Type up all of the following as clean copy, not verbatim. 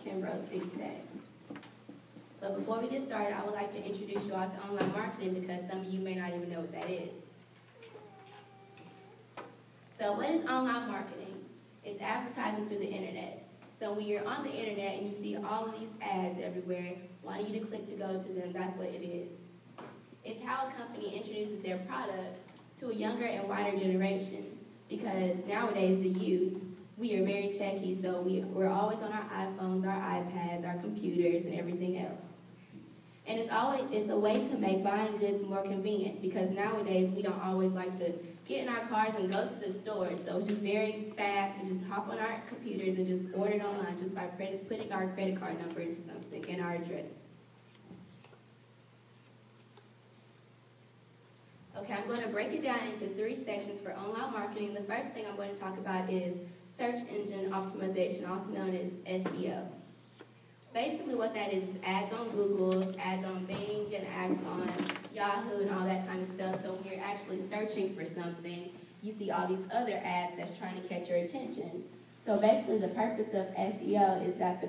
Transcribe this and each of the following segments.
Kimbrough speak today. But before we get started, I would like to introduce you all to online marketing because some of you may not even know what that is. So what is online marketing? It's advertising through the internet. So when you're on the internet and you see all of these ads everywhere, wanting you to click to go to them, that's what it is. It's how a company introduces their product to a younger and wider generation. Because nowadays, the youth, we are very techy, so we're always on our iPhones, our iPads, our computers, and everything else. And it's a way to make buying goods more convenient, because nowadays we don't always like to get in our cars and go to the store. So it's just very fast to just hop on our computers and just order it online just by putting our credit card number into something and our address. Okay, I'm going to break it down into 3 sections for online marketing. The first thing I'm going to talk about is search engine optimization, also known as SEO. Basically what that is ads on Google, ads on Bing, and ads on Yahoo and all that kind of stuff. So when you're actually searching for something, you see all these other ads that's trying to catch your attention. So basically the purpose of SEO is that the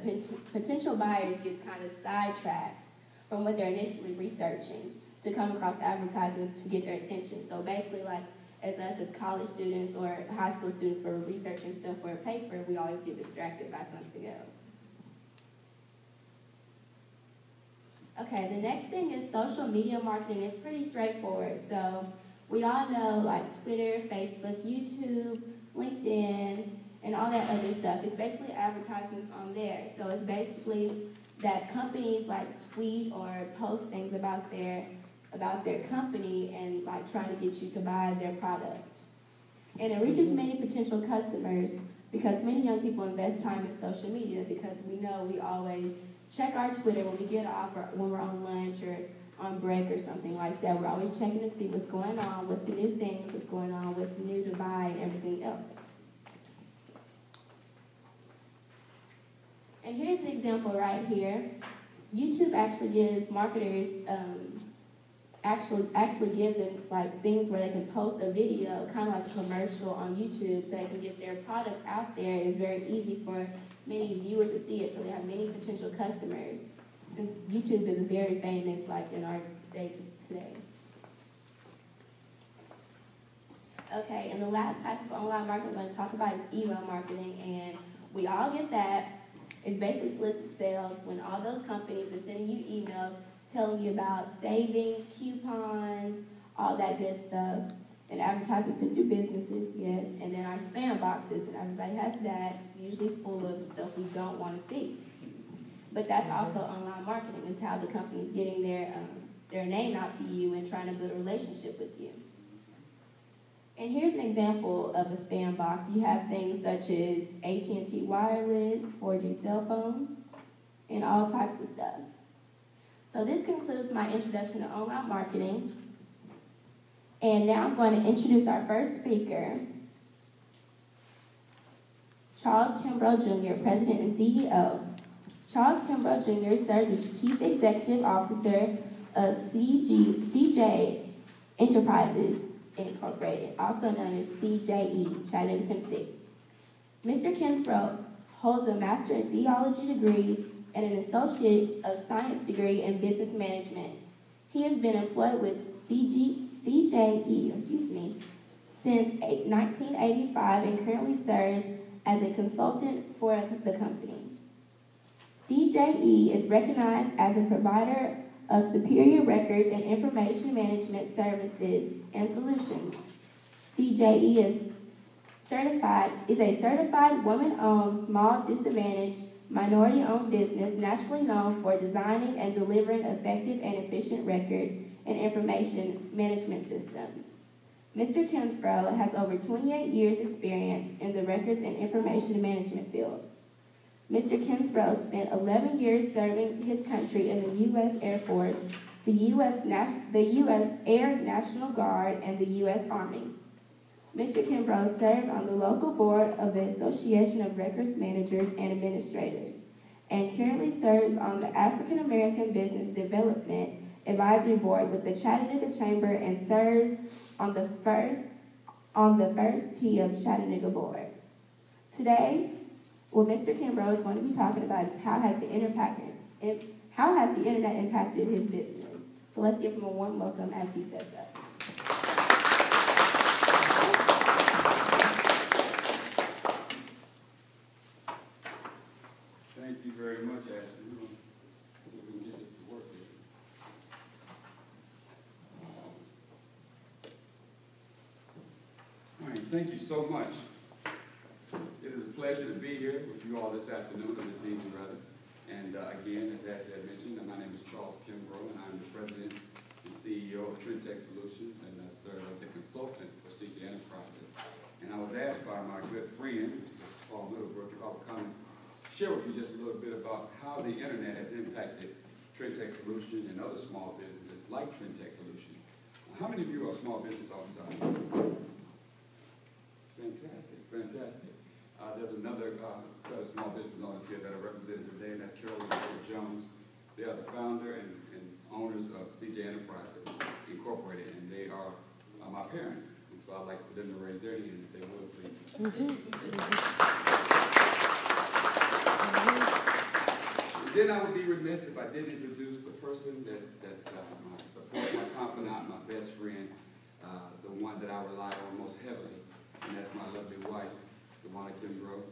potential buyers get kind of sidetracked from what they're initially researching to come across advertising to get their attention. So basically, like as us as college students or high school students for researching stuff for a paper, we always get distracted by something else. Okay, the next thing is social media marketing. It's pretty straightforward. So we all know like Twitter, Facebook, YouTube, LinkedIn, and all that other stuff. It's basically advertisements on there. So it's basically that companies like tweet or post things about their company and like trying to get you to buy their product. And it reaches many potential customers because many young people invest time in social media because we know we always check our Twitter when we get off or when we're on lunch or on break or something like that. We're always checking to see what's going on, what's the new things that's going on, what's new to buy and everything else. And here's an example right here. YouTube actually gives marketers actually give them like things where they can post a video, kind of like a commercial on YouTube, so they can get their product out there. It's very easy for many viewers to see it, so they have many potential customers. Since YouTube is very famous, like in our day today. Okay, and the last type of online marketing we're going to talk about is email marketing, and we all get that. It's basically solicit sales when all those companies are sending you emails telling you about savings, coupons, all that good stuff, and advertisements into businesses, yes, and then our spam boxes, and everybody has that, usually full of stuff we don't want to see. But that's also online marketing, is how the company's getting their name out to you and trying to build a relationship with you. And here's an example of a spam box. You have things such as AT&T wireless, 4G cell phones, and all types of stuff. So this concludes my introduction to online marketing. And now I'm going to introduce our first speaker, Charles Kimbrough Jr., President and CEO. Charles Kimbrough Jr. serves as Chief Executive Officer of CJ Enterprises, Incorporated, also known as CJE, Chattanooga, Tennessee. Mr. Kimbrough holds a Master in Theology degree and an Associate of Science degree in Business Management. He has been employed with CJE since 1985 and currently serves as a consultant for the company. CJE is recognized as a provider of superior records and information management services and solutions. CJE is a certified woman-owned, small, disadvantaged, minority-owned business nationally known for designing and delivering effective and efficient records and information management systems. Mr. Kimbrough has over 28 years' experience in the records and information management field. Mr. Kimbrough spent 11 years serving his country in the U.S. Air Force, the U.S. Air National Guard, and the U.S. Army. Mr. Kimbrough served on the local board of the Association of Records Managers and Administrators, and currently serves on the African American Business Development Advisory Board with the Chattanooga Chamber and serves on the first T of Chattanooga Board. Today, What Mr. Kimbrough is going to be talking about is how has the internet impacted his business. So let's give him a warm welcome as he sets up. Thank you very much, Ashley. We're going to see if we can get this to work here. All right, thank you so much. It is a pleasure to be here with you all this afternoon, or this evening rather. And again, as Ashley had mentioned, my name is Charles Kimbrough, and I'm the President and CEO of Trintech Solutions, and I serve as a consultant for CJ Enterprises. And I was asked by my good friend, Mr. Paul Middlebrook, if I would come and share with you just a little bit about how the internet has impacted Trintech Solutions and other small businesses like Trintech Solutions. How many of you are small business owners out there? Fantastic, fantastic. There's another set of small business owners here that are represented today, and that's Carolyn Jones. They are the founder and owners of CJ Enterprises Incorporated, and they are my parents. And so I'd like for them to raise their hand if they would, please. Then I would be remiss if I didn't introduce the person that's my support, my confidant, my best friend, the one that I rely on most heavily, and that's my lovely wife, Dewana Kimbrough.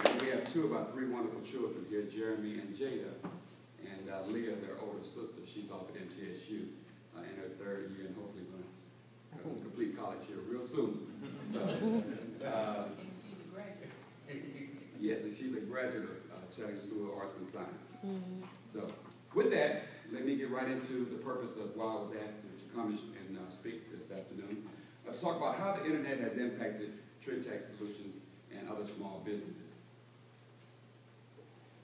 And we have two of our three wonderful children here, Jeremy and Jada, and Leah, their older sister. She's off at MTSU in her third year, and hopefully going to complete college here real soon. So. Yes, and she's a graduate of Chattanooga School of Arts and Science. So, with that, let me get right into the purpose of why I was asked to come and speak this afternoon. To talk about how the internet has impacted Trintech Solutions and other small businesses.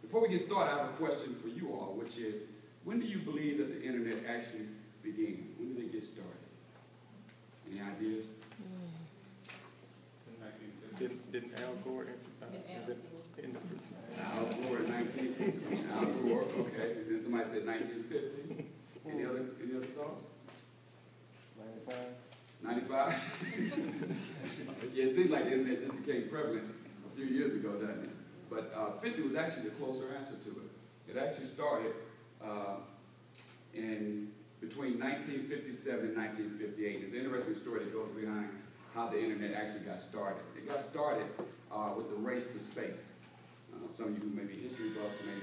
Before we get started, I have a question for you all, which is, when do you believe that the internet actually began? When did it get started? Any ideas? Didn't Al Gore Al Gore in 1950. Al Gore, okay. And then somebody said 1950. Any other thoughts? 95? Yeah, it seems like the internet just became prevalent a few years ago, doesn't it? But 50 was actually the closer answer to it. It actually started in between 1957 and 1958. There's an interesting story that goes behind how the internet actually got started. It got started with the race to space. Some of you who may be history buffs may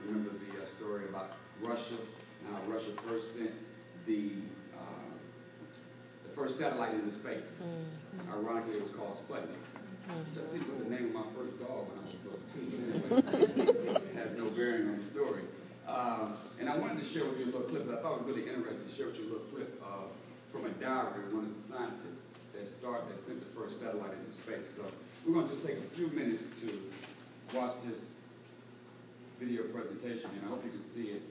remember the story about Russia, and how Russia first sent the first satellite into space. Ironically, it was called Sputnik. Which I think was the name of my first dog when I was little too. Anyway, it has no bearing on the story. And I wanted to share with you a little clip that I thought was really interesting. Share with you a little clip from a diary of one of the scientists that sent the first satellite into space. So we're going to just take a few minutes to watch this video presentation, and I hope you can see it.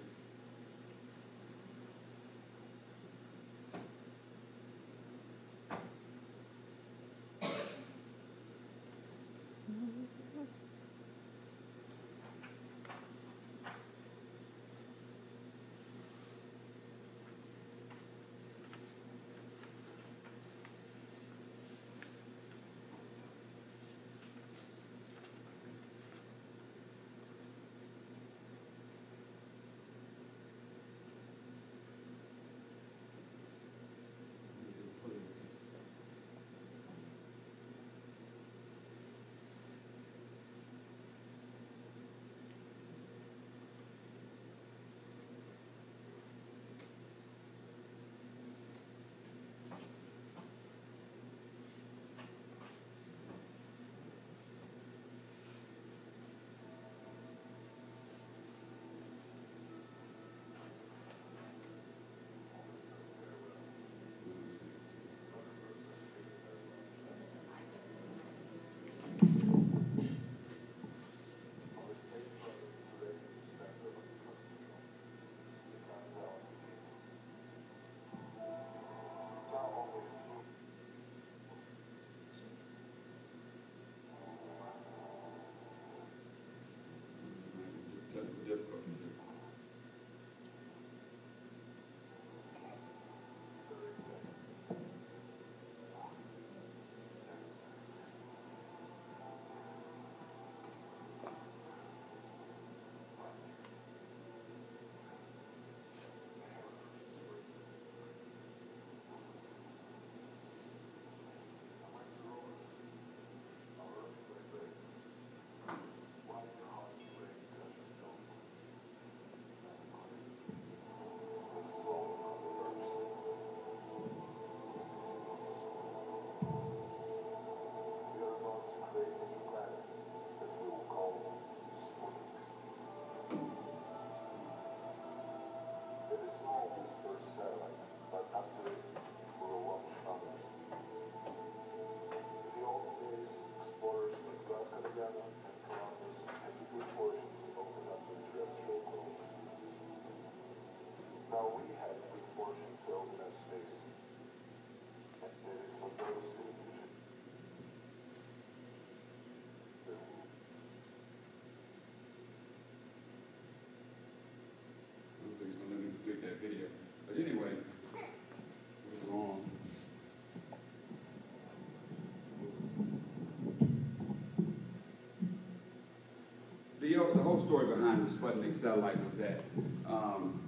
whole story behind the Sputnik satellite was that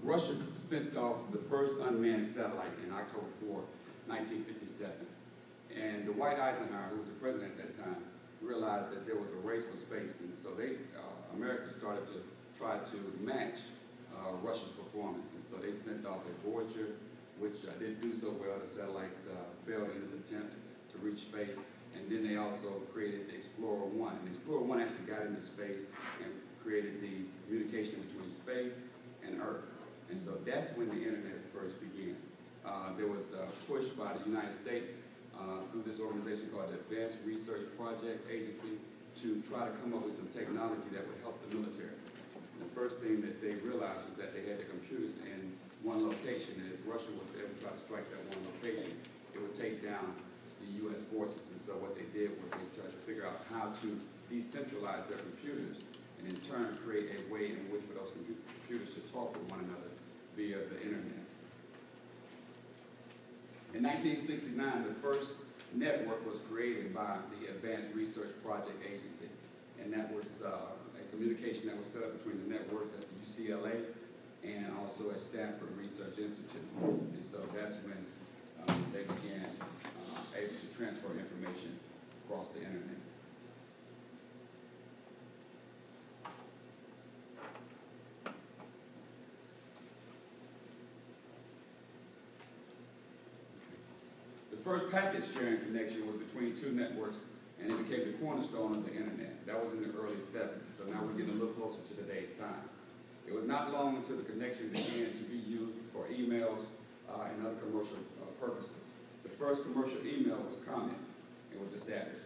Russia sent off the first unmanned satellite in October 4, 1957. And Dwight Eisenhower, who was the president at that time, realized that there was a race for space. And so America started to try to match Russia's performance. And so they sent off a Voyager, which didn't do so well. The satellite failed in its attempt to reach space. And then they also created the Explorer 1. And Explorer 1 actually got into space and created the communication between space and Earth. And so that's when the internet first began. There was a push by the United States through this organization called the Advanced Research Project Agency to try to come up with some technology that would help the military. And the first thing that they realized was that they had the computers in one location, and if Russia was to ever try to strike that one location, it would take down the U.S. forces. And so what they did was they tried to figure out how to decentralize their computers and in turn create a way in which for those computers to talk with one another via the internet. In 1969, the first network was created by the Advanced Research Project Agency, and that was a communication that was set up between the networks at the UCLA and also at Stanford Research Institute. And so that's when they began able to transfer information across the internet. The first packet sharing connection was between two networks, and it became the cornerstone of the internet. That was in the early 70s, so now we're getting a little closer to today's time. It was not long until the connection began to be used for emails and other commercial purposes. The first commercial email was Comment. It was established.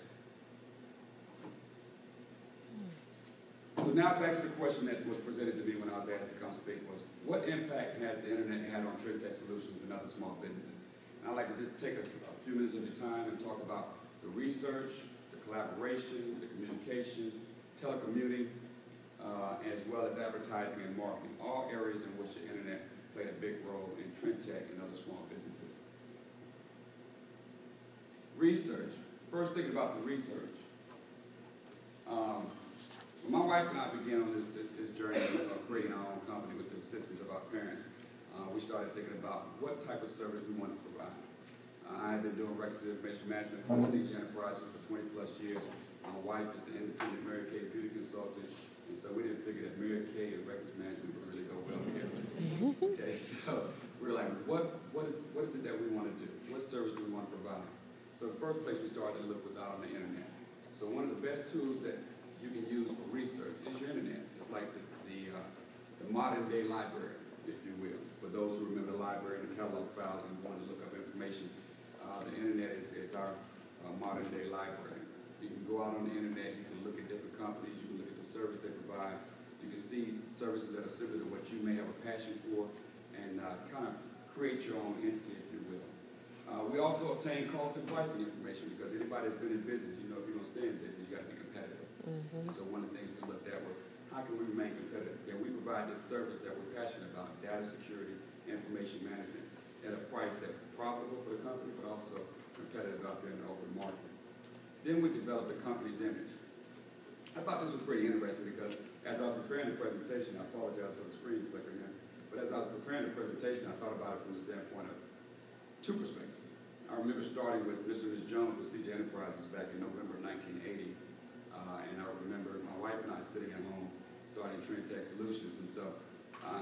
So now back to the question that was presented to me when I was asked to come speak was, what impact has the internet had on Trintech Solutions and other small businesses? And I'd like to just take us a few minutes of your time and talk about the research, the collaboration, the communication, telecommuting, as well as advertising and marketing, all areas in which the internet played a big role in Trintech and other small businesses. Research. First thinking about the research. When my wife and I began on this journey of creating our own company with the assistance of our parents, we started thinking about what type of service we wanted to provide. I have been doing records and information management for CG Enterprises for 20 plus years. My wife is an independent Mary Kay beauty consultant, and so we didn't figure that Mary Kay and records management would really go well together. Okay, so we're like, what is it that we want to do? What service do we want to provide? So the first place we started to look was out on the internet. So one of the best tools that you can use for research is your internet. It's like the modern day library, if you will. For those who remember the library and the catalog files and want to look up information, the internet is our modern day library. You can go out on the internet, you can look at different companies, you can look at the service they provide, you can see services that are similar to what you may have a passion for, and kind of create your own entity, if you will. We also obtain cost and pricing information because anybody that's been in business, you know if you're going to stay in business, you got to be competitive. So one of the things we looked at was, how can we remain competitive? Can we provide this service that we're passionate about, data security, information management, at a price that's profitable for the company, but also competitive out there in the open market? Then we developed the company's image. I thought this was pretty interesting because as I was preparing the presentation, I apologize for the screen flickering here, but as I was preparing the presentation, I thought about it from the standpoint of two perspectives. I remember starting with Mr. and Ms. Jones with CJ Enterprises back in November 1980, and I remember my wife and I sitting at home starting Trintech Solutions, and so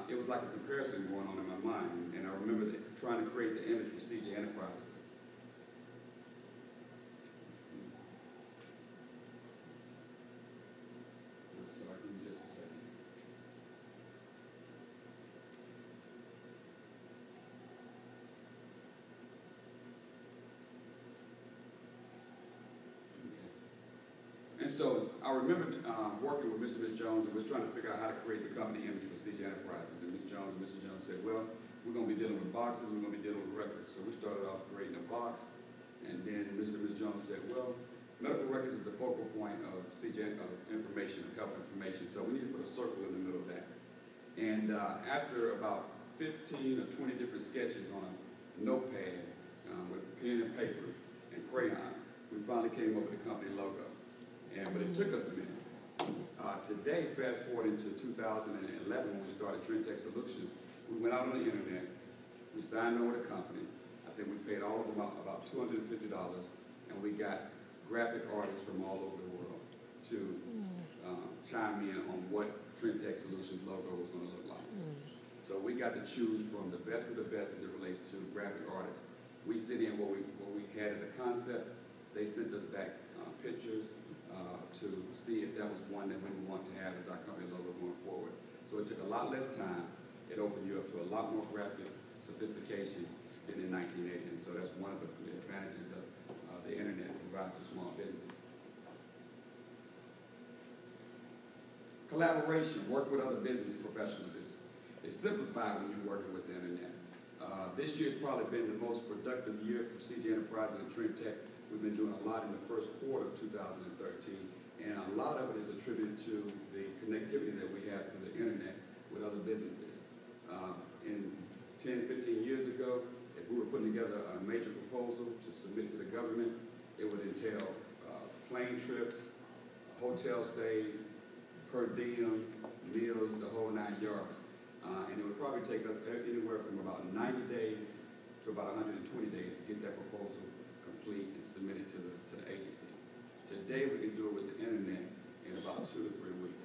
it was like a comparison going on in my mind, and I remember trying to create the image for CJ Enterprises. Sorry, give me just a second. And so I remember working with Mr. and Ms. Jones and was trying to figure out how to create the company image for CJ Enterprises. And Ms. Jones and Mr. Jones said, well, we're going to be dealing with boxes, we're going to be dealing with records. So we started off creating a box, and then Mr. and Ms. Jones said, well, medical records is the focal point of CJ information, of health information, so we need to put a circle in the middle of that. And after about 15 or 20 different sketches on a notepad with pen and paper and crayons, we finally came up with the company logo. But it took us a minute. Today, fast forward into 2011 when we started Trendtech Solutions, we went out on the internet, we signed on with a company. I think we paid all of them about $250, and we got graphic artists from all over the world to chime in on what Trendtech Solutions logo was going to look like. So we got to choose from the best of the best as it relates to graphic artists. We sent in what we had as a concept. They sent us back pictures to see if that was one that we would want to have as our company logo going forward. So it took a lot less time. It opened you up to a lot more graphic sophistication than in 1980. And so that's one of the advantages of the internet provides to small businesses. Collaboration, work with other business professionals. It's simplified when you're working with the internet. This year's probably been the most productive year for CJ Enterprises and Trendtech. We've been doing a lot in the first quarter of 2013, and a lot of it is attributed to the connectivity that we have through the internet with other businesses. In 10, 15 years ago, if we were putting together a major proposal to submit to the government, it would entail plane trips, hotel stays, per diem, meals, the whole 9 yards. And it would probably take us anywhere from about 90 days to about 120 days to get that proposal complete and submitted to the agency. Today we can do it with the internet in about 2 to 3 weeks.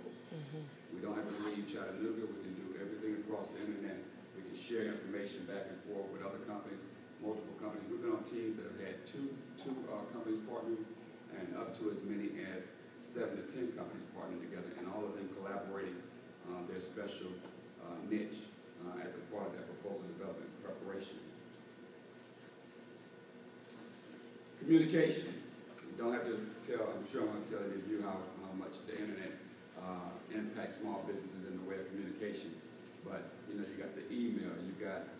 We don't have to leave Chattanooga. We can do everything across the internet. We can share information back and forth with other companies, multiple companies. We've been on teams that have had two companies partnering and up to as many as 7 to 10 companies partnering together, and all of them collaborating their special niche as a part of that proposal development preparation. Communication. You don't have to tell, I'm sure I'm going to tell any of you how much the internet impacts small businesses in the way of communication. But, you know, you got the email, you got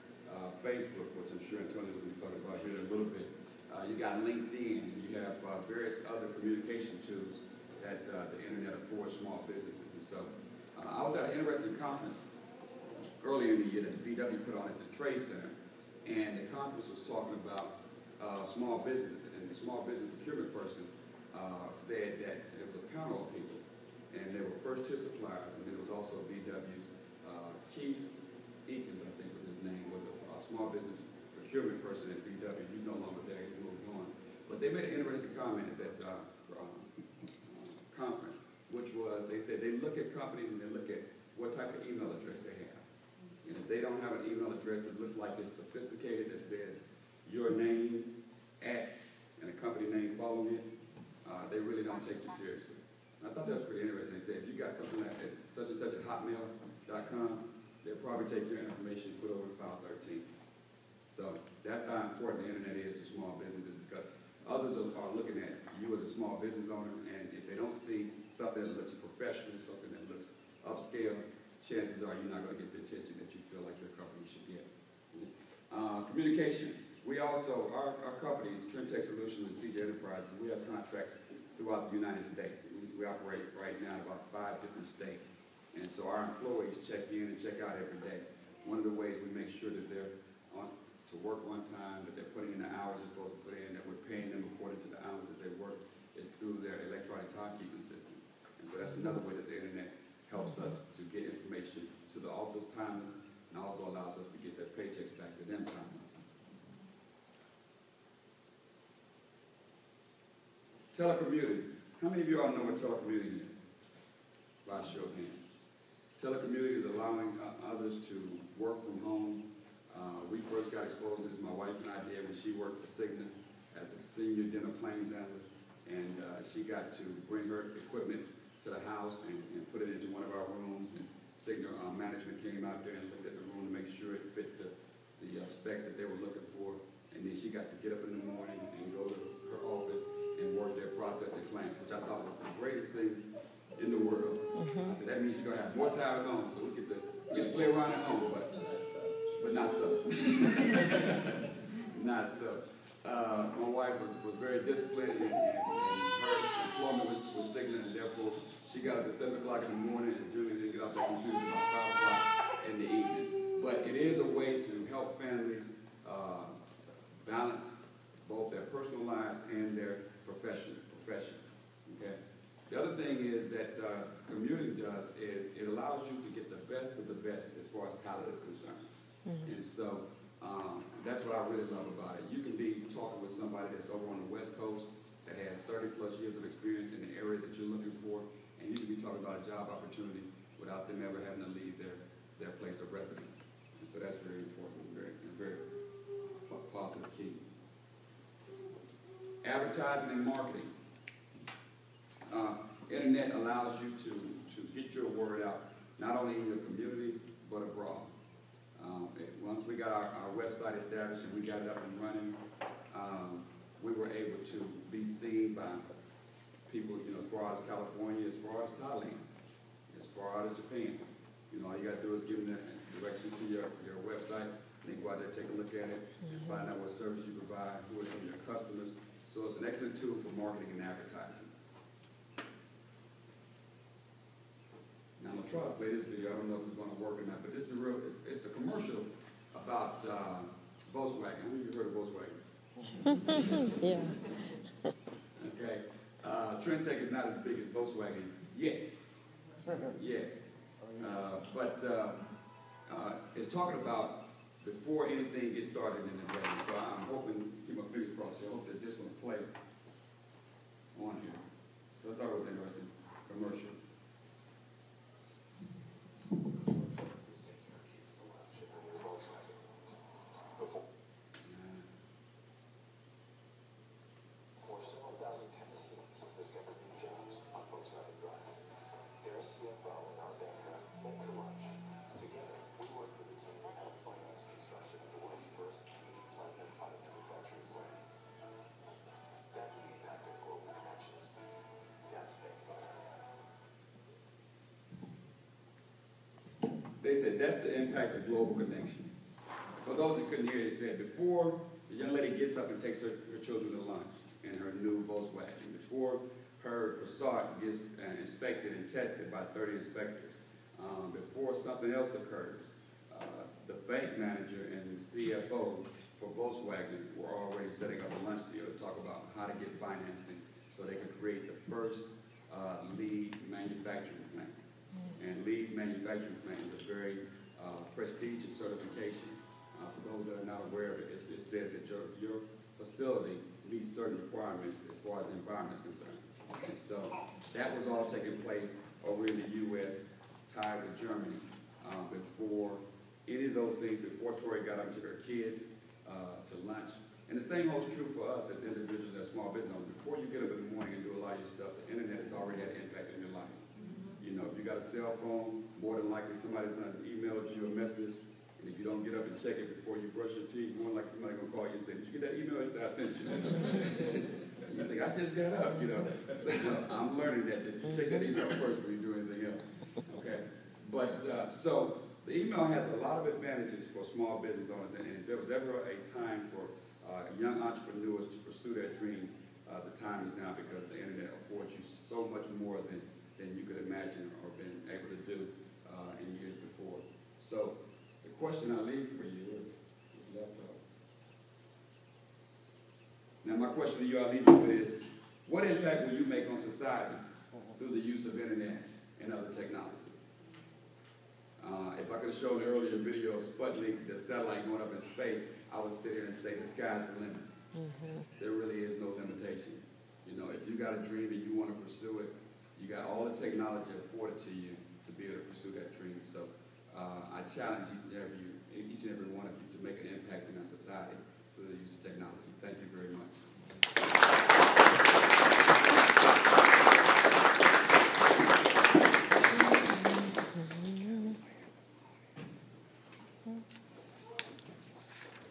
Facebook, which I'm sure Antonio's going to be talking about here in a little bit. You got LinkedIn, and you have various other communication tools that the internet affords small businesses. And so I was at an interesting conference earlier in the year that the VW put on at the Trade Center, and the conference was talking about small businesses, and the small business procurement person said that there was a panel of people, and there were first-tier suppliers, and there was also VW's Keith Eakins, I think was his name, was a small business procurement person at VW. He's no longer there, he's moved on. But they made an interesting comment at that conference, which was, they said they look at companies and they look at what type of email address they have. And if they don't have an email address that looks like it's sophisticated, that says your name, at, and a company name following it, they really don't take you seriously. And I thought that was pretty interesting. They said if you got something like that, such and such at hotmail.com, they'll probably take your information and put over to file 13. So that's how important the internet is to small businesses, because others are looking at you as a small business owner, and if they don't see something that looks professional, something that looks upscale, chances are you're not going to get the attention that you feel like your company should get. Communication. We also, our companies, Trendtech Solutions and CJ Enterprises, we have contracts throughout the United States. We operate right now in about 5 different states. And so our employees check in and check out every day. One of the ways we make sure that they're on to work on time, that they're putting in the hours they're supposed to put in, that we're paying them according to the hours that they work, is through their electronic timekeeping system. And so that's another way that the internet helps us to get information to the office timely, and also allows us to get their paychecks back to them timely. Telecommuting. How many of you all know what telecommuting is? By a show of hands. Telecommuting is allowing others to work from home. We first got exposed to this, my wife and I did, when she worked for Cigna as a senior dental claims analyst, and she got to bring her equipment to the house and put it into one of our rooms, and Cigna management came out there and looked at the room to make sure it fit the specs that they were looking for, and then she got to get up in the morning and go to her office and work their processing claims, which I thought was the greatest thing in the world. I said, that means she's going to have more time at home, so we get to play around at home, but not so. Not so. My wife was very disciplined, and her employment was Cigna, and therefore she got up at 7 o'clock in the morning, and Julie didn't get off that computer until about 5 o'clock in the evening. But it is a way to help families balance both their personal lives and their profession. Okay. The other thing is that commuting does is it allows you to get the best of the best as far as talent is concerned. And so that's what I really love about it. You can be talking with somebody that's over on the West Coast that has 30 plus years of experience in the area that you're looking for, and you can be talking about a job opportunity without them ever having to leave their place of residence. And so that's very important, very positive key. Advertising and marketing. Internet allows you to get your word out, not only in your community, but abroad. Once we got our website established and we got it up and running, we were able to be seen by people, as far as California, as far as Thailand, as far as Japan. All you got to do is give them the directions to your website. They go out there, take a look at it, find out what service you provide, who are some of your customers. So it's an excellent tool for marketing and advertising. Now I'm gonna try to play this video. I don't know if it's gonna work or not, but it's a commercial about Volkswagen. How many of you heard of Volkswagen? Yeah. Okay. Trendtech is not as big as Volkswagen yet. But it's talking about before anything gets started in the day. So I'm hoping, keep my fingers crossed here, I hope that this one will play on here. So I thought it was interesting. Commercial. For several thousand Tennesseans discovered new jobs on Volkswagen Drive. Their CFO and our banker met for lunch. Together, we worked with the team to help finance construction of the world's first platinum auto manufacturing plant. That's the impact of global connections. That's Bank Butter. They said that's the impact of global connection. For those that couldn't hear, they said before the young lady gets up and takes her children to lunch in her new Volkswagen, before her Passat gets inspected and tested by 30 inspectors, before something else occurs, the bank manager and the CFO for Volkswagen were already setting up a lunch deal to talk about how to get financing so they could create the first lead manufacturing plant. And lead manufacturing plant is a very prestigious certification. For those that are not aware of it, it says that your facility meets certain requirements as far as the environment is concerned. And so that was all taking place over in the U.S., tied with Germany, before any of those things, before Tori got up and took her kids to lunch. And the same holds true for us as individuals, as small business owners. Before you get up in the morning and do a lot of your stuff, the internet has already had an impact on your life. If you got a cell phone, more than likely somebody's going to email you a message. And if you don't get up and check it before you brush your teeth, more likely somebody's going to call you and say, did you get that email that I sent you? You think, I just got up, So, I'm learning that you check that email first before you do anything else. Okay? But, so, the email has a lot of advantages for small business owners. And if there was ever a time for young entrepreneurs to pursue their dream, the time is now, because the internet affords you so much more than you could imagine or been able to do in years before. So the question I leave for you is left off. Now my question to you I leave you with is, what impact will you make on society through the use of internet and other technology? If I could have shown the earlier video of Sputnik, the satellite going up in space, I would sit here and say the sky's the limit. There really is no limitation. If you got a dream and you want to pursue it, you got all the technology afforded to you to be able to pursue that dream. So I challenge each and every one of you to make an impact in our society through the use of technology. Thank you very much.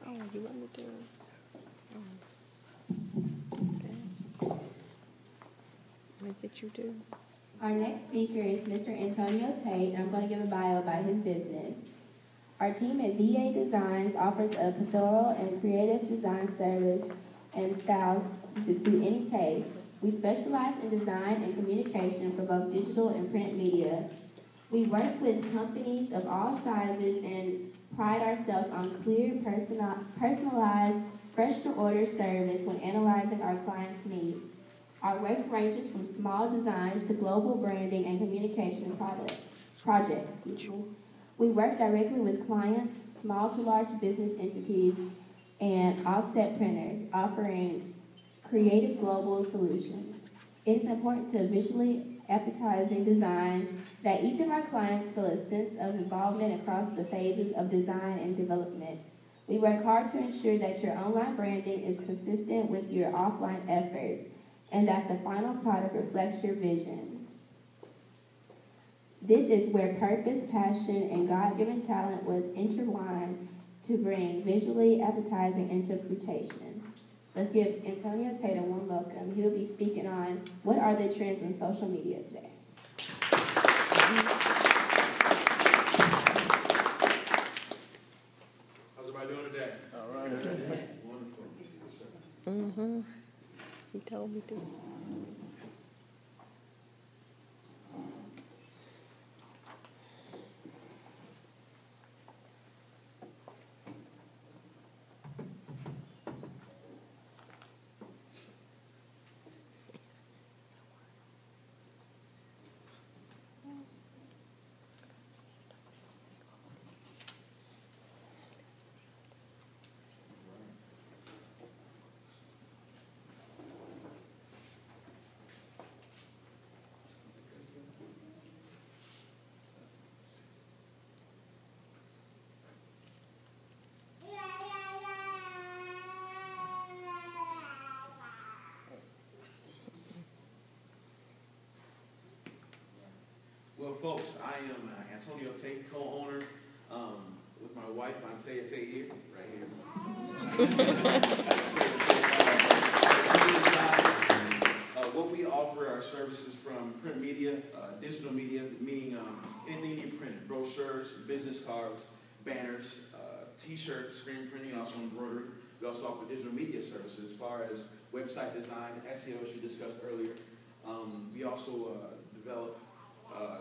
Oh, you want me to? Make it you do. Our next speaker is Mr. Antonio Tate, and I'm going to give a bio about his business. Our team at VA Designs offers a plethora and creative design service and styles to suit any taste. We specialize in design and communication for both digital and print media. We work with companies of all sizes and pride ourselves on clear, personalized, fresh-to-order service when analyzing our clients' needs. Our work ranges from small designs to global branding and communication projects. We work directly with clients, small to large business entities, and offset printers, offering creative global solutions. It is important to visually appetizing designs that each of our clients feel a sense of involvement across the phases of design and development. We work hard to ensure that your online branding is consistent with your offline efforts and that the final product reflects your vision. This is where purpose, passion, and God-given talent was intertwined to bring visually appetizing into fruition. Let's give Antonio Tatum one welcome. He'll be speaking on what are the trends in social media today. How's everybody doing today? All right. Wonderful. Mm-hmm. He told me to. Well, folks, I am Antonio Tate, co-owner with my wife, Antea Tate here, right here. What we offer are services from print media, digital media, meaning anything you need printed, brochures, business cards, banners, t-shirts, screen printing, also embroidery. We also offer digital media services as far as website design, SEO, as you discussed earlier. We also develop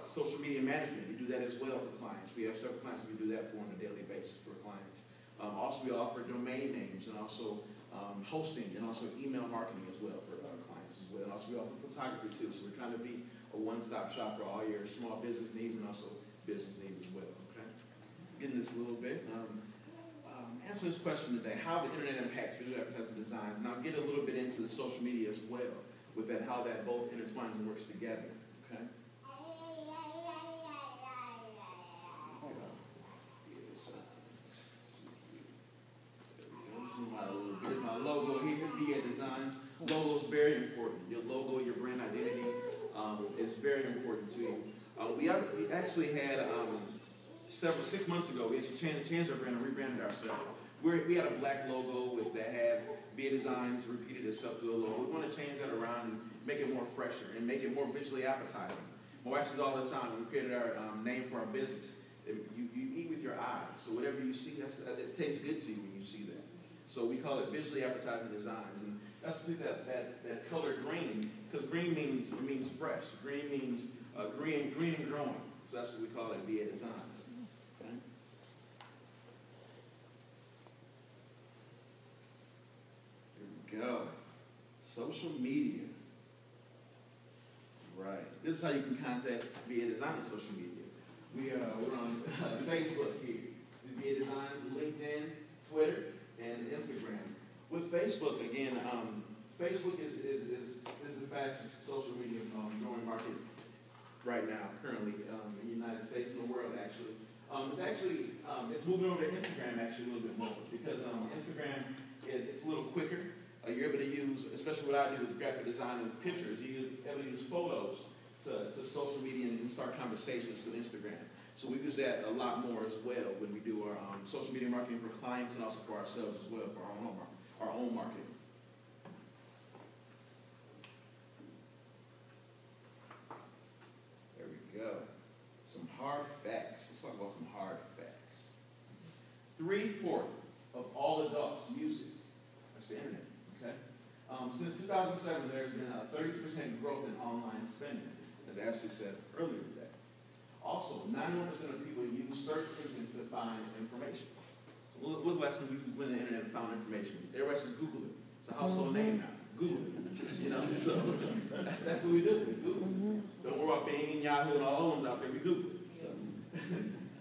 social media management. We do that as well for clients. We have several clients that we do that for on a daily basis for clients. Also, we offer domain names and also hosting and also email marketing as well for our clients as well. And also, we offer photography too. So we're trying to be a one-stop shop for all your small business needs and also business needs as well. Okay. Getting this a little bit. Answer this question today: how the internet impacts visual advertising designs, and I'll get a little bit into the social media as well with that, how that both intertwines and works together. Okay. Here's my logo here, VA Designs. Logo is very important. Your logo, your brand identity is very important to you. We actually had 6 months ago, we actually changed our brand and rebranded ourselves. We had a black logo that had VA Designs repeated itself to the logo. We want to change that around and make it more fresher and make it more visually appetizing. My wife says all the time, we created our name for our business. You eat with your eyes, so whatever you see, it tastes good to you when you see that. So we call it visually appetizing designs, and that's that color green, because green means fresh. Green means green and growing. So that's what we call it, VA Designs. Okay? Here we go. Social media. Right. This is how you can contact VA Design on social media. We're on Facebook here. VA Designs, LinkedIn, Twitter, and Instagram. With Facebook, again, Facebook is the fastest social media growing market right now, currently in the United States and the world, actually. It's moving over to Instagram actually a little bit more because Instagram, it's a little quicker. You're able to use, especially what I do with graphic design with pictures, you're able to use photos to social media and start conversations through Instagram. So we use that a lot more as well when we do our social media marketing for clients and also for ourselves as well, for our own marketing. There we go. Some hard facts. Let's talk about some hard facts. 3/4 of all adults use it. That's the internet, okay? Since 2007, there's been a 30% growth in online spending, as Ashley said earlier today. Also, 91% of people use search engines to find information. So what's the last time you went on the internet and found information? Everybody says Google it. It's a household name now. Google. So that's what we do. We Google. Don't worry about Bing and Yahoo and all the ones out there. We Google. So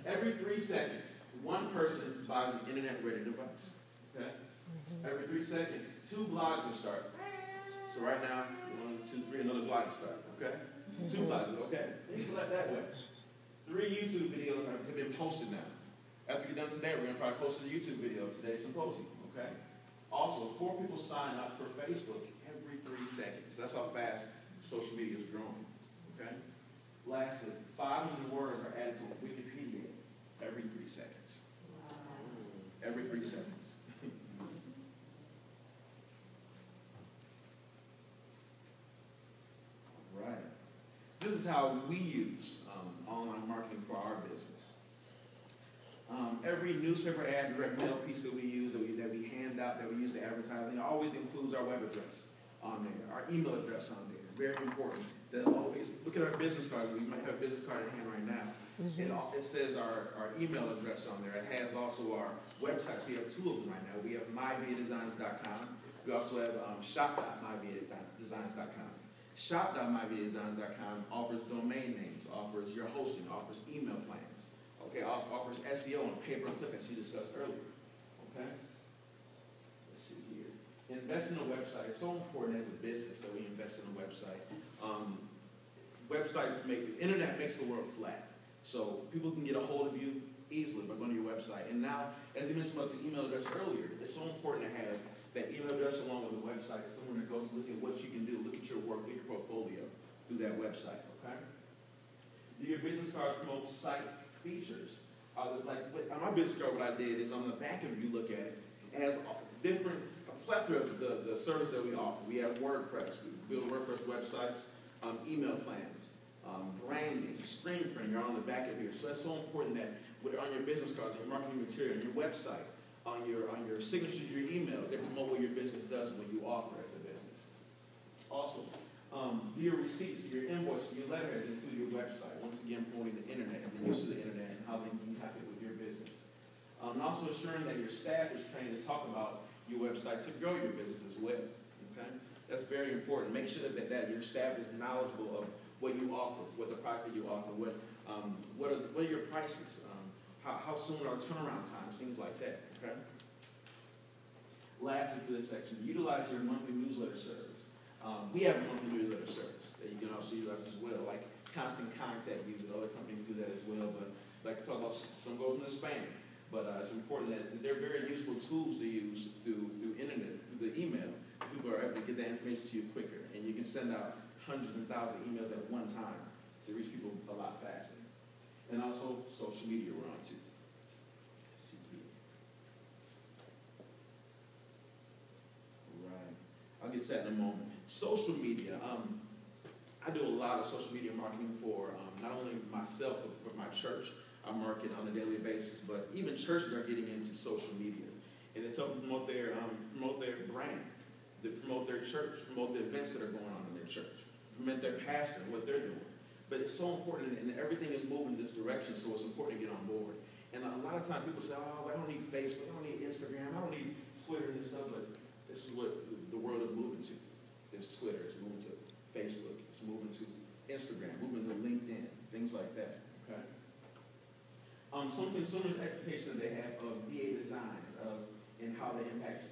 every 3 seconds, one person buys an internet-ready device. Okay? Every 3 seconds, 2 blogs will start. So right now, 1, 2, 3, another blog will start. Okay? 2 blogs. Okay? Think of it that way. 3 YouTube videos have been posted now. After we're done today, we're going to probably post a YouTube video of today's symposium. Okay? Also, 4 people sign up for Facebook every 3 seconds. That's how fast social media is growing. Okay? Lastly, 500 words are added to Wikipedia every 3 seconds. Wow. Every 3 seconds. All right. This is how we use online marketing for our business. Every newspaper ad, direct mail piece that we use, that we hand out, that we use to advertising, always includes our web address on there, our email address on there. Very important. That always look at our business cards. We might have a business card in hand right now. It says our email address on there. It has also our websites. We have 2 of them right now. We have myviadesigns.com. We also have shop.myviadesigns.com. Shop.myviadesigns.com offers domain names, offers your hosting, offers email plans. Okay, offers SEO and pay-per-click, as you discussed earlier. Okay? Let's see here. Invest in a website. It's so important as a business that we invest in a website. The internet makes the world flat. So people can get a hold of you easily by going to your website. And now, as you mentioned about the email address earlier, it's so important to have that email address along with the website. Someone that goes to look at what you can do, look at your work, look at your portfolio through that website. Okay? Do your business cards promote site features? On my business card, what I did is on the back of it, you look at it, it has a plethora of the service that we offer. We have WordPress, we build WordPress websites, email plans, branding, screen printing are on the back of here. So that's so important that on your business cards, on your marketing material, on your website, on your signatures, your emails, they promote what your business does and what you offer as a business. Also, your receipts, your invoices, your letterheads include your website. Once again, promoting the internet and the use of the internet and how they can connect it with your business. And also ensuring that your staff is trained to talk about your website to grow your business as well. Okay? That's very important. Make sure that your staff is knowledgeable of what you offer, what the product that you offer, what are your prices, how soon are turnaround times, things like that. Okay? Lastly, for this section, utilize your monthly newsletter service. We have a monthly newsletter service that you can also utilize as well, like Constant Contact uses. Other companies do that as well, but like to talk about some goes into spam. But it's important that they're very useful tools to use through internet, through the email. People are able to get that information to you quicker, and you can send out hundreds and thousands of emails at one time to reach people a lot faster. And also social media we're on too. Right. I'll get to that in a moment. Social media. I do a lot of social media marketing for not only myself, but for my church. I market on a daily basis, but even churches are getting into social media. And it's helping promote their brand, to promote their church, promote the events that are going on in their church, promote their pastor and what they're doing. But it's so important, and everything is moving in this direction, so it's important to get on board. And a lot of times people say, oh, I don't need Facebook, I don't need Instagram, I don't need Twitter and this stuff, but this is what the world is moving to. It's Twitter, it's moving to Facebook, it's moving to Instagram, moving to LinkedIn, things like that, okay? Some consumers' expectation that they have of VA designs, and how that impacts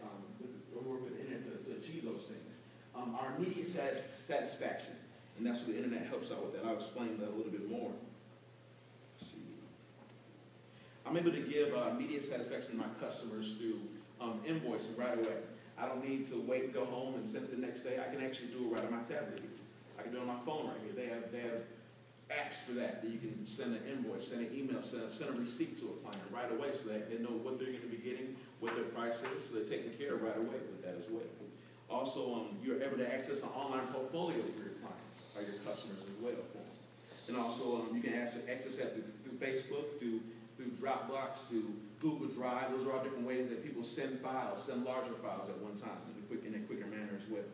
work with the internet to achieve those things. Our immediate satisfaction, and that's what the internet helps out with that. I'll explain that a little bit more. Let's see. I'm able to give immediate satisfaction to my customers through invoicing right away. I don't need to wait and go home and send it the next day. I can actually do it right on my tablet here. I can do it on my phone right here. They have apps for that you can send an invoice, send an email, send a receipt to a client right away so that they know what they're going to be getting, what their price is, so they're taken care of right away with that as well. Also, you're able to access an online portfolio for your clients or your customers as well for them. And also, you can access that through Facebook, through Dropbox, through Google Drive. Those are all different ways that people send files, send larger files at one time in a quicker manner as well.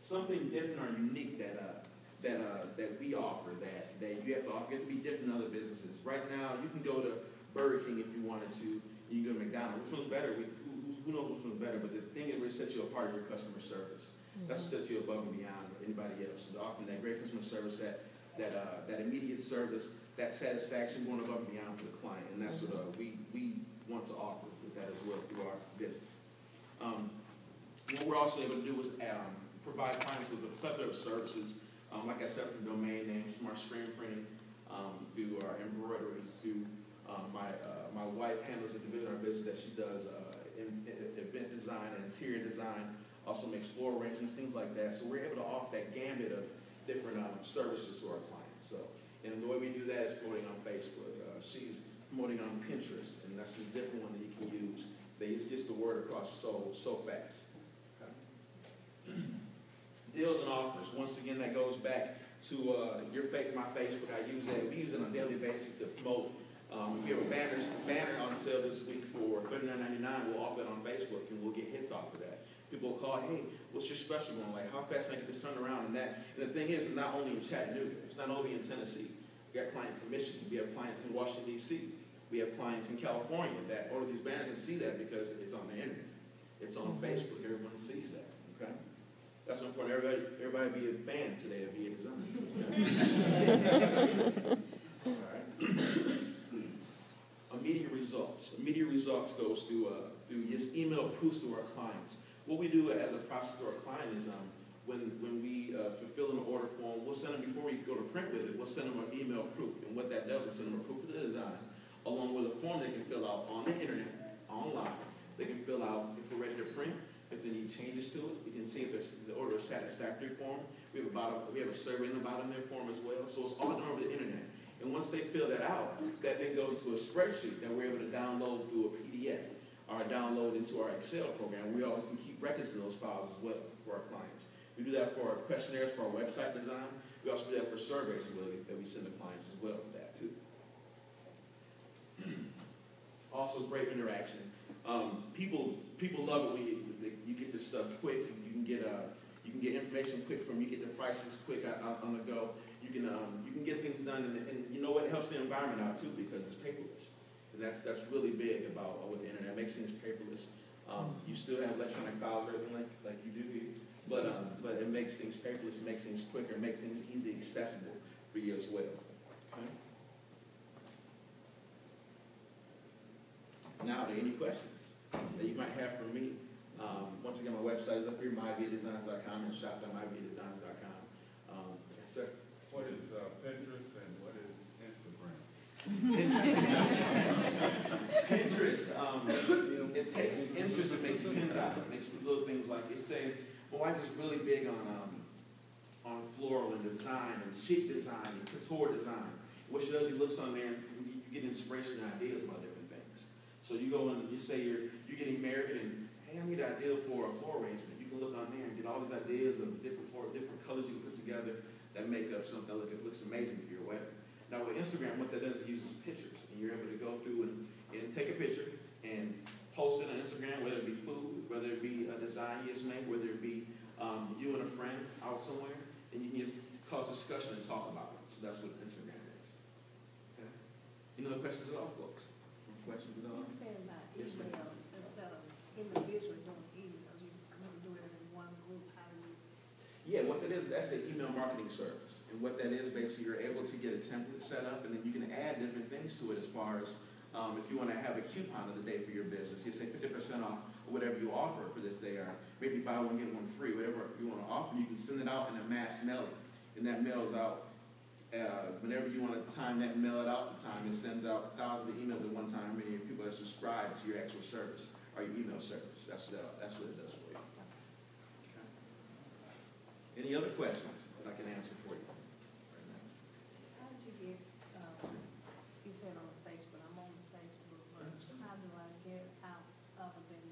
Something different or unique that we offer that you have to offer. You have to be different than other businesses. Right now, you can go to Burger King if you wanted to. You can go to McDonald's. Which one's better? Who who knows which one's better, but the thing that really sets you apart is your customer service. That's what sets you above and beyond anybody else. So often that great customer service, that immediate service, that satisfaction going above and beyond for the client, and that's what we want to offer with that as well through our business. What we're also able to do is provide clients with a plethora of services, like I said, from domain names, from our screen printing, through our embroidery, through my wife handles a division of our business that she does event design and interior design, also makes floor arrangements, things like that. So we're able to offer that gambit of different services to our clients. So, and the way we do that is promoting on Facebook. She's promoting on Pinterest, and that's a different one that you can use. It's just the word across so fast. Okay. Deals and offers. Once again, that goes back to my Facebook. I use that. We use it on a daily basis to promote. We have a banner on sale this week for $39.99. We'll offer it on Facebook, and we'll get hits off of that. People will call, hey, what's your special going? Like, how fast can I get this turned around? And the thing is, it's not only in Chattanooga. It's not only in Tennessee. We got clients in Michigan. We have clients in Washington, D.C. We have clients in California that order these banners and see that because it's on the internet. It's on Facebook. Everyone sees that. Okay? That's important. Everybody be a fan today of VA Design. All right. Immediate results. Immediate results goes through just email proofs to our clients. What we do as a process to our client is when we fulfill an order form, we'll send them, before we go to print with it, we'll send them an email proof. And what that does, we'll send them a proof of the design, along with a form they can fill out on the internet, online. They can fill out if we're ready to print, if they need changes to it. You can see if the order is satisfactory for them. We have a survey in the bottom of their form as well. So it's all done over the internet. And once they fill that out, that then goes into a spreadsheet that we're able to download through a PDF or download into our Excel program. We always can keep records of those files as well for our clients. We do that for our questionnaires, for our website design. We also do that for surveys as well, that we send to clients as well with that too. Also, great interaction. People love it when you get this stuff quick. You can get information quick from. You get the prices quick on the go. You can get things done, and you know what, it helps the environment out too because it's paperless. And that's really big about with the internet. It makes things paperless. You still have electronic files or everything like you do here, but it makes things paperless. It makes things quicker. It makes things easily accessible for you as well. Okay? Now, are there any questions that you might have for me? Once again, my website is up here, myviadesigns.com, and shop.myviadesigns.com. Yes, sir. What is Pinterest and what is Instagram? Pinterest, it takes interest and makes pins out. It makes little things like it's saying, my wife is really big on floral and design and chic design and couture design. What she does, she looks on there and you get inspiration and ideas about different things. So you go and you say you're getting married and, hey, I need an idea for a floral arrangement. You can look on there and get all these ideas of different colors you can put together that make up something that looks amazing for your wedding. Now with Instagram, what that does is it uses pictures. And you're able to go through and take a picture and post it on Instagram, whether it be food, whether it be a design you just made, whether it be you and a friend out somewhere, and you can just cause discussion and talk about it. So that's what Instagram is. Okay? Any other questions at all, folks? Any questions at all? You said about Yes, ma'am. email instead of individually doing emails, you just do it in one group. How do you? Yeah, what that is, that's an email marketing service. And what that is, basically, you're able to get a template set up, and then you can add different things to it as far as if you want to have a coupon of the day for your business. You say 50% off or whatever you offer for this day, or maybe buy one, get one free, whatever you want to offer. You can send it out in a mass mailing, and that mails out whenever you want to time that, mail it out. It sends out thousands of emails at one time. Many people that subscribe to your actual service or your email service. That's what it does for you. Okay. Any other questions that I can answer for you? How did you get? You said on Facebook. I'm on Facebook, but how do I get out other than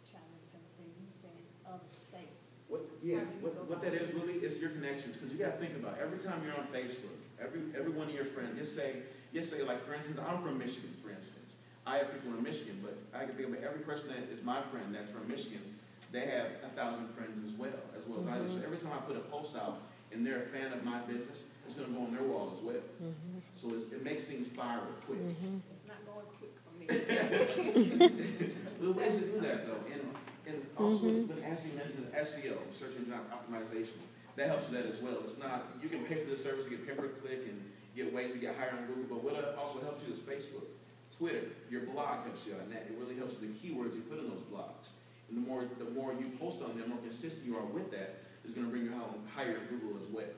Chattanooga, Tennessee? You said other states. What that is really is your connections, because you got to think about it. Every time you're on Facebook, every one of your friends, just say like, for instance, I'm from Michigan, for instance. I have people in Michigan, but I can think about every person that is my friend that's from Michigan, they have 1,000 friends as well as I do. So every time I put a post out and they're a fan of my business, it's going to go on their wall as well. So it makes things viral quick. It's not going quick for me. Little ways to do that though, and also when Ashley mentioned SEO, search engine optimization, that helps with that as well. It's not, you can pay for the service, get pay-per-click and get ways to get higher on Google, but what also helps you is Facebook, Twitter, your blog helps you on that. It really helps with the keywords you put in those blogs. And the more you post on them, the more consistent you are with that, is going to bring you higher in Google as well,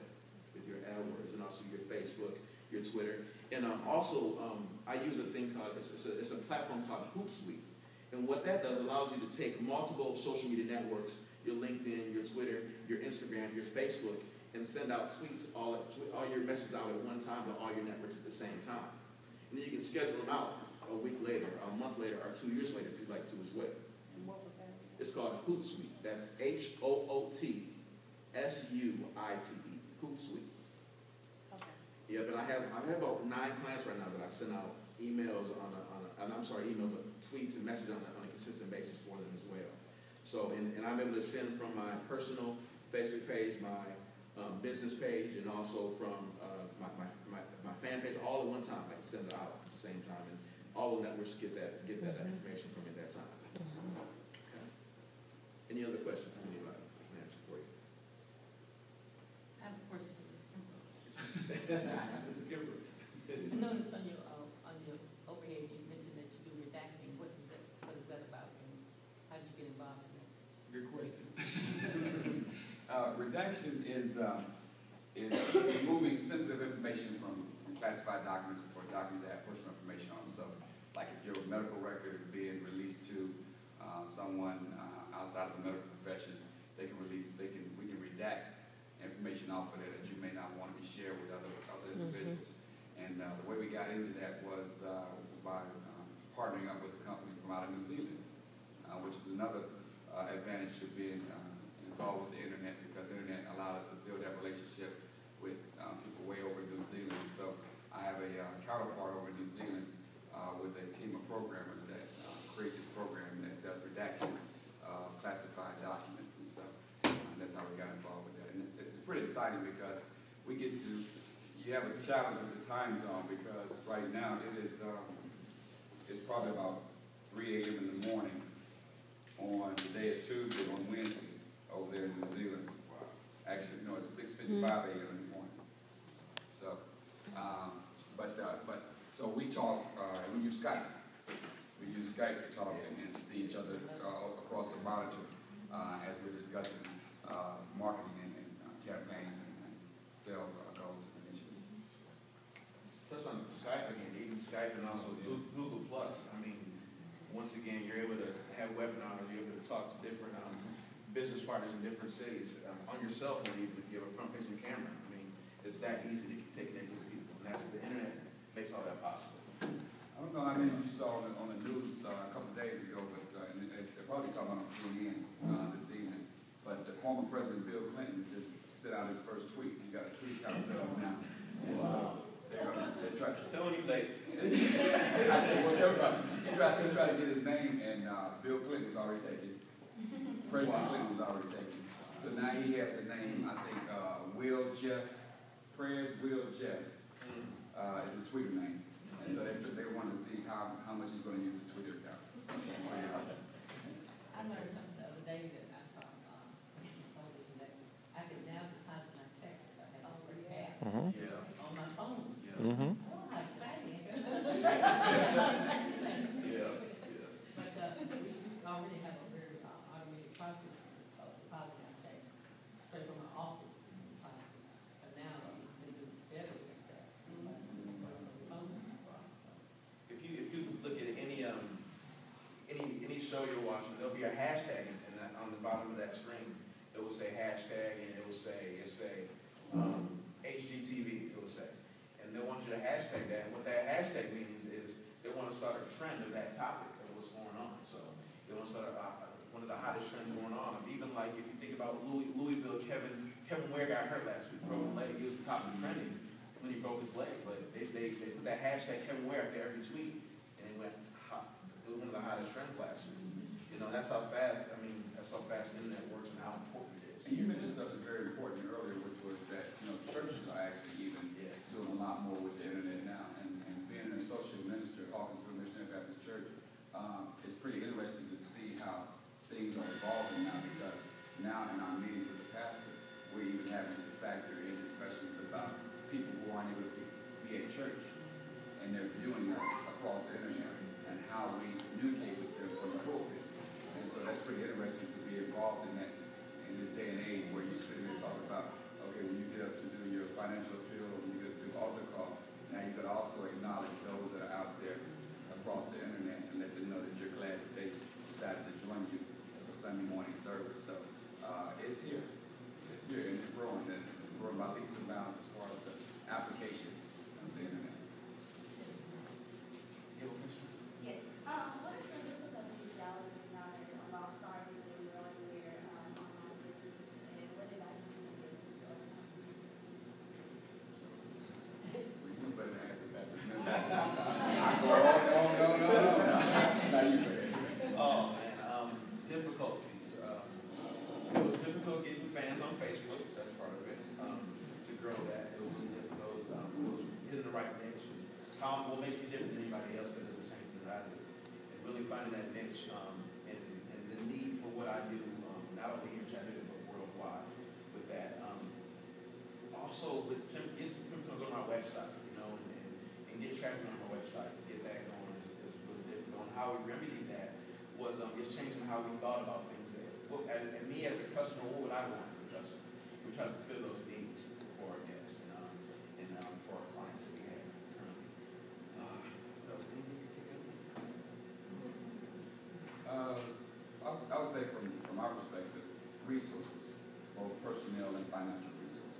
with your AdWords and also your Facebook, your Twitter. And also, I use a thing called, it's a platform called Hootsuite. And what that does allows you to take multiple social media networks, your LinkedIn, your Twitter, your Instagram, your Facebook, and send out tweets, all your messages out at one time to all your networks at the same time. And then you can schedule them out a week later, a month later, or 2 years later if you'd like to as well. And what was that? It's called Hootsuite. That's HOOTSUITE. Hootsuite. Okay. Yeah, but I have about 9 clients right now that I send out emails email, but tweets and messages on a consistent basis for them as well. So, and I'm able to send from my personal Facebook page, my business page, and also from my fan page, all at one time. I can send it out at the same time, and all the networks get that information from me at that time. Okay. Any other questions from anybody? I can answer for you. I have a question for Ms. Kimber. Mr. Kimber. I noticed on your overhead, you mentioned that you do redacting. What is that about, and how did you get involved in that? Good question. Redaction is removing sensitive information from classified documents for documents that have personal information on them. So, like if your medical record is being released to someone outside of the medical profession, we can redact information off of there that you may not want to be shared with other individuals. And the way we got into that was by partnering up with a company from out of New Zealand, which is another advantage to being involved with the internet, because the internet allowed us to build that relationship with people way over in New Zealand. And so I have a counterpart over in New Zealand with a team of programmers that create this program that does redaction of classified documents. And so that's how we got involved with that. And it's pretty exciting because we get to, you have a challenge with the time zone, because right now it's probably about 3 a.m. in the morning on, today is Tuesday, on Wednesday over there in New Zealand. Wow. Actually, no, it's 6:55 a.m. in the morning. So, so we talk, we use Skype. We use Skype to talk and to see each other across the monitor as we're discussing marketing and campaigns and sales goals and initiatives. Touch on Skype again, even Skype and also Google Plus. I mean, once again, you're able to have webinars, you're able to talk to different business partners in different cities on your cell phone. You have a front-facing camera. I mean, it's that easy to take connected with people, and that's what the internet makes all that possible. I don't know how many you saw on the news a couple of days ago, but they're probably talking about on CNN this evening. But the former President Bill Clinton just sent out his first tweet. He got a tweet out now. And so they're trying to Tell him late. He tried to get his name, and Bill Clinton was already taken. President Clinton was already taken. So now he has the name, I think, Will Jeff, Prayers Will Jeff is his Twitter name. And so they want to see how much he's going to use his Twitter account. I learned something the other day that I saw that I could now deposit my checks if I had already had on my phone. Mm-hmm. Oh, how exciting. Yeah. But we already have a very automated process of depositing our checks straight from my office. But now they do better with that. If you look at any show you're watching, there'll be a hashtag on the bottom of that screen. It will say hashtag, and it will say HGTV. It will say, and they want you to hashtag that. And what that hashtag means is they want to start a trend of that topic of what's going on. So they want to start one of the hottest trends going on. Even like if you think about Louisville, Kevin Ware got hurt last week, broken leg. He was the top of the trending when he broke his leg, but they put that hashtag Kevin Ware up there every tweet, and it went hot. It was one of the hottest trends last week. You know, that's how fast the internet works and how important it is. And you mentioned something very important earlier, which was that, churches are actually even doing a lot more with the internet now. And being an associate minister at Hawkinsville Missionary Baptist Church, what makes me different than anybody else that does the same thing that I do. And really finding that niche, and the need for what I do, not only here in Chattanooga, but worldwide with that. Also with people go to my website, you know, and get traffic on my website, get that going is really difficult. And how we remedied that was it's changing how we thought about things. And me as a customer, what would I want as a customer? We try to fulfill those needs for our guests and for our clients that we have currently. What else? Anything you think of? I would say from our perspective, resources, both personnel and financial resources.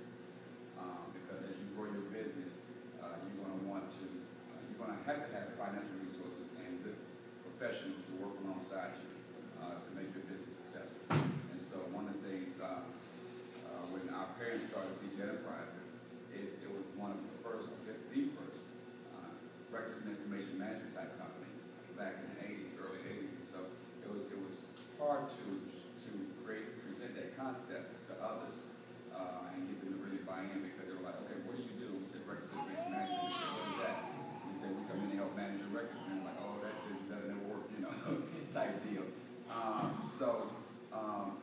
Because as you grow your business, you're going to want to, you're going to have financial resources and good professionals to work alongside you to make your business successful. And so one of the things, when our parents started CG Enterprises, it was one of the first, I guess the first, records and information management type company back in the 80s, early 80s. So it was hard to present that concept to others and get them to really buy in, because they were like, okay, what do you do? We said records and information management. We said, what is that? We said, we come in to help manage your records. And they're like, oh, that'll never work, you know, type deal.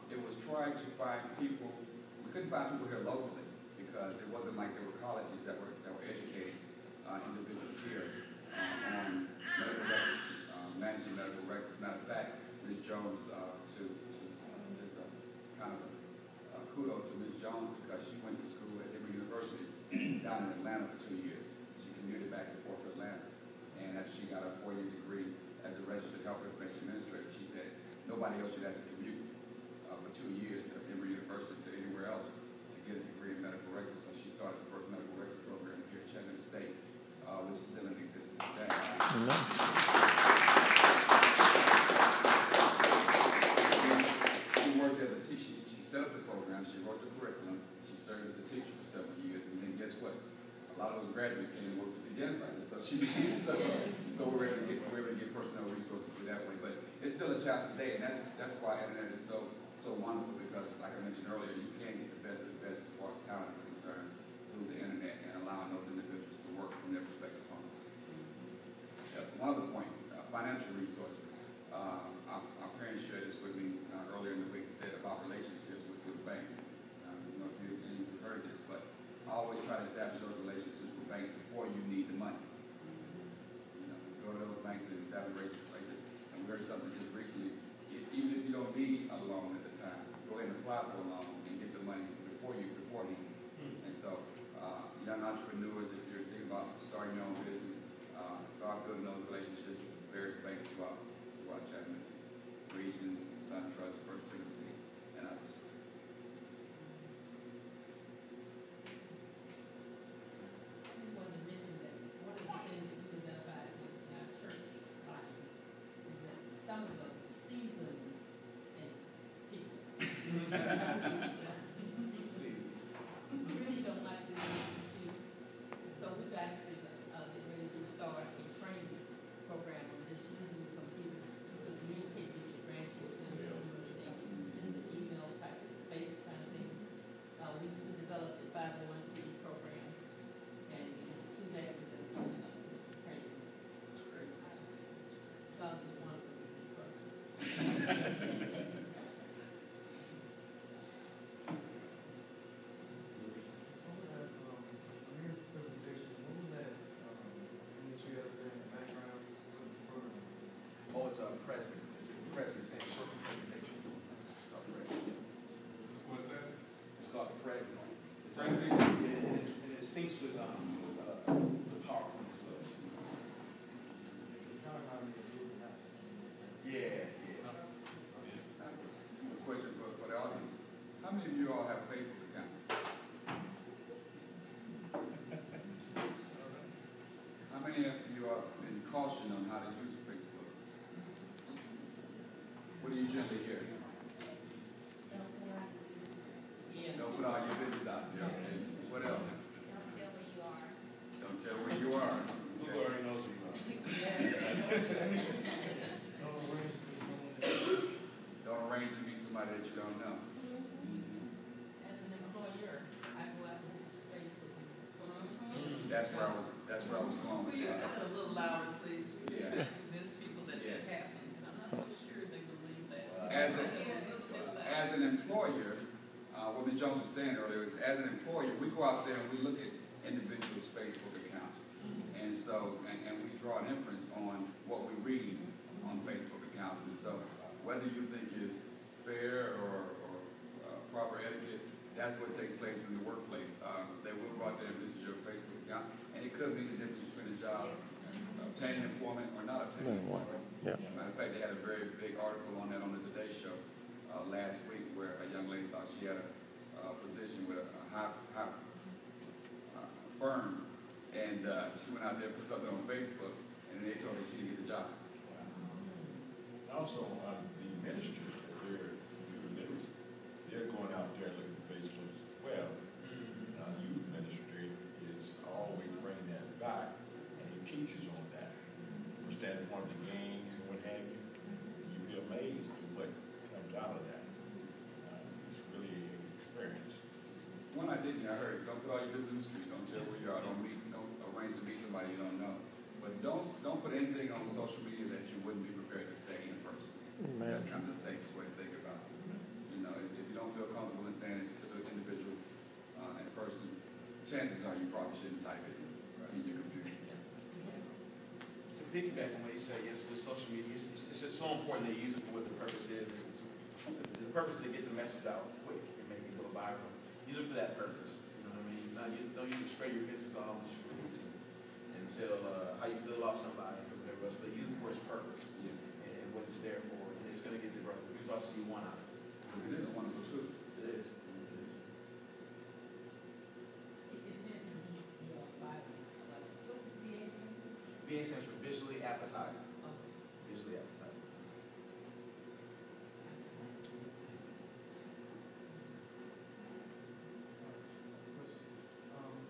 It was trying to find people. We couldn't find people here locally because it wasn't like there were colleges that were educating individuals here on medical records, managing medical records. Matter of fact, Ms. Jones, just a kind of a kudos to Ms. Jones, because she went to school at Emory University down in Atlanta for 2 years. She commuted back and forth to Atlanta, and after she got her 4-year degree as a registered health information administrator, she said nobody else should have to commute for 2 years to Emory University to anywhere else to get a degree in medical records. So she started the first medical records program here at Chattanooga State, which is still in existence today. She worked as a teacher. She set up the program. She wrote the curriculum. She served as a teacher for several years, and then guess what? A lot of those graduates came to work for CG Enterprises. So so we're able to get personnel resources through that way. But it's still a challenge today, and that's why internet is so wonderful, because like I mentioned earlier, you can get the best of the best as far as talent is concerned through the internet and allowing those individuals to work from their respective homes. One other point, financial resources. Our parents shared this with me earlier in the week, said about relationships with banks. I don't know if you've heard this, but I always try to establish those relationships with banks before you need the money. You know, go to those banks and establish relationships. And we heard something just recently. Even if you don't need a loan at the time, go ahead and apply for a loan and get the money beforehand. And so, young entrepreneurs, if you're thinking about starting your own business, start building those relationships with various banks throughout Chattanooga, Regions, SunTrust, First Tennessee, and others. I just wanted to mention that one of the things that we identified in our church body is that some of the seasoned people really don't like this institute. So we've actually getting ready to start a training program on just using the computer to communicate with your grandchildren, just the email type, face kind of thing. We developed a 501c program, and through that we've been training. That's great. John is one of them. Oh, it's a present. It's a present. It's a short presentation. It's called present. What's that? It's called the present. It's Present? and it syncs with the PowerPoint flow. Yeah. A question for the audience. How many of you all have Facebook accounts? How many of you have been cautioned on how to use Facebook? What do you generally hear? Yeah. Don't put all your business out there. Okay. What else? Don't tell where you are. Google already knows who you are. Don't arrange to meet somebody that you don't know. As an employer, I go out and Facebook. That's where I was that's where I was going Will with you that. say it a little louder, please? Yeah. There's people that Yes. happens, and I'm not so sure they believe that. So As say a- it a little bit louder. As an employer, what Ms. Jones was saying earlier is, as an employer, we go out there and we look at individuals' Facebook accounts. And so, and we draw an inference on what we read on Facebook accounts. And so, whether you think is fair or proper etiquette, that's what takes place in the workplace. They will go out there and visit your Facebook account, and it could mean the difference between a job, obtaining employment or not obtaining employment. Yeah. Matter of fact, they had a very big article on that on the Today Show last week, where a young lady thought she had a position with a high firm, and she went out there and put something on Facebook, and they told her she didn't get the job. Also, the ministers, they're going out there looking at Facebook as well. Youth ministry is always bringing that back, and he teaches on that. For standing on the games and what have you, you be amazed at what comes out of that. It's really an experience. One I did, I heard, don't put all your business in the street, don't tell where you are, don't arrange to meet somebody you don't know. But don't put anything on social media that you wouldn't be prepared to say in person. Amen. That's kind of the safest way to think about it. You know, if you don't feel comfortable in saying it to the individual in person, chances are you probably shouldn't type it in your computer. To piggyback on what you said, yes, with social media, it's so important to use it for what the purpose is. The purpose is to get the message out quick and make it go viral. Use it for that purpose. You know what I mean? Don't use it to spread your business all on the streets and tell how you feel about somebody or whatever else, but use it for its purpose and what it's there for. And it's going to get the results you want out of it. It is a wonderful tool. It is. VA stands for visually appetizing. Visually appetizing.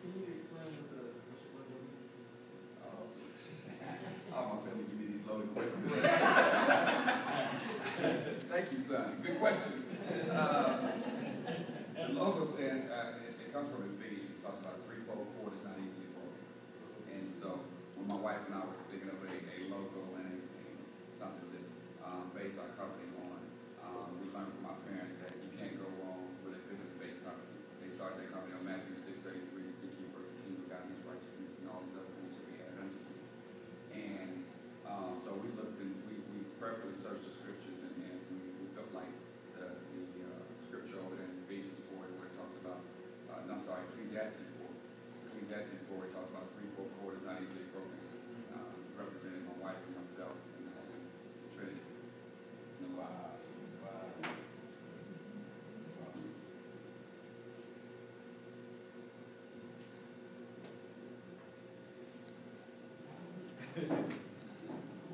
Can you explain what the window means? Oh, my family give me these loaded questions. Thank you, son. Good question. The logo stand, it comes from Ephesians. It talks about a threefold cord is not easily broken. And so, when my wife and I were thinking of a logo and something that base our company on, we learned from our parents that you can't go wrong with a business-based company. They started their company on Matthew 6:33, seek ye first the kingdom of God and his righteousness, and all these other things will be added unto you. And so we looked and we prayerfully searched the scriptures, and we felt like the scripture over there in Ephesians 4, where it talks about, Ecclesiastes 4. Ecclesiastes 4, it talks about a threefold cord is not easily broken, representing my wife and myself and the Holy Trinity. Wow.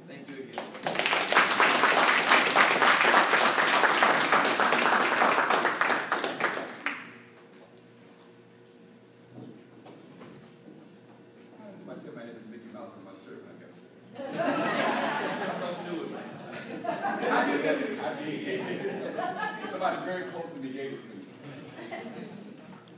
Thank you again. Somebody tell me I had this Mickey Mouse on my shirt when I got it. I thought you knew it, man. I did. Somebody very close to me gave it to me.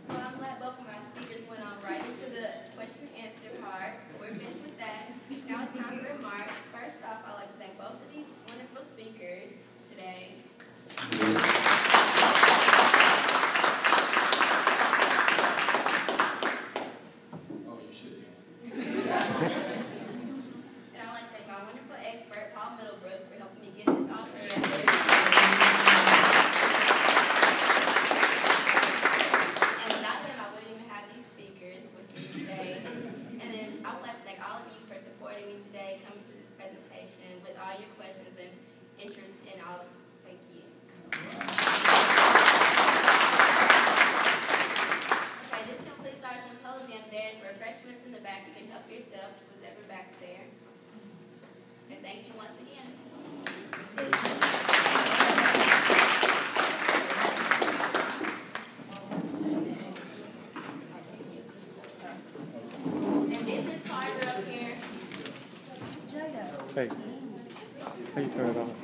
Well, I'm glad both of my speakers went on right into the question and answer part, so we're finished with that. Now it's time for remarks. First off, I'd like to thank both of these wonderful speakers today. Oh, you should. And I'd like to thank my wonderful expert, Paul Middlebrooks, for helping me get this all together. And without him, I wouldn't even have these speakers with me today. And then I would like to thank all of you for supporting me today, coming to this presentation with all your questions and interest in all. Thank you. Okay, this completes our symposium. There's refreshments in the back. You can help yourself to whatever back there. And thank you once again. And business cards are up here. Hey, how you turn it on?